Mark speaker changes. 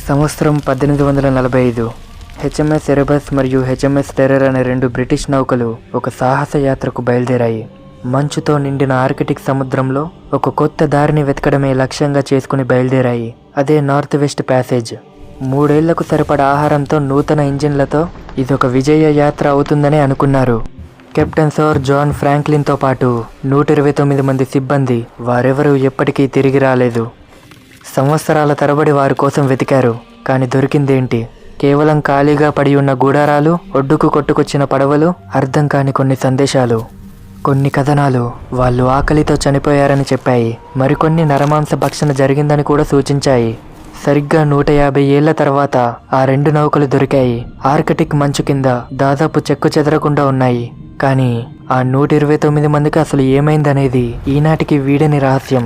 Speaker 1: సంవత్సరం 1845 హెచ్ఎంఎస్ ఎరెబస్ మరియు HMS terror అనే 2 బ్రిటిష్ నౌకలు ఒక సాహస యాత్రకు బయలుదేరాయి. మంచుతో నిండిన ఆర్కిటిక్ సముద్రంలో ఒక కొత్త దారిని వెతకడమే లక్ష్యంగా చేసుకుని బయలుదేరాయి. అదే నార్త్ వెస్ట్ ప్యాసేజ్. 3 ఏళ్లకు సరిపడా ఆహారంతో, నూతన ఇంజిన్లతో ఇదొక విజయ యాత్ర అవుతుందని అనుకున్నారు. కెప్టెన్ సర్ జాన్ ఫ్రాంక్లిన్తో పాటు 129 మంది సిబ్బంది వారెవరూ ఎప్పటికీ తిరిగి రాలేదు. సంవత్సరాల తరబడి వారి కోసం వెతికారు. కానీ దొరికిందేంటి? కేవలం ఖాళీగా పడి ఉన్న గూడారాలు, ఒడ్డుకు కొట్టుకొచ్చిన పడవలు, అర్థం కాని కొన్ని సందేశాలు. కొన్ని కథనాలు వాళ్ళు ఆకలితో చనిపోయారని చెప్పాయి. మరికొన్ని నరమాంస భక్షణ జరిగిందని కూడా సూచించాయి. సరిగ్గా 150 ఏళ్ల తర్వాత ఆ 2 నౌకలు దొరికాయి. ఆర్కిటిక్ మంచు కింద దాదాపు చెక్కు చెదరకుండా ఉన్నాయి. కానీ ఆ 129 మందికి అసలు ఏమైందనేది ఈనాటికి వీడని రహస్యం.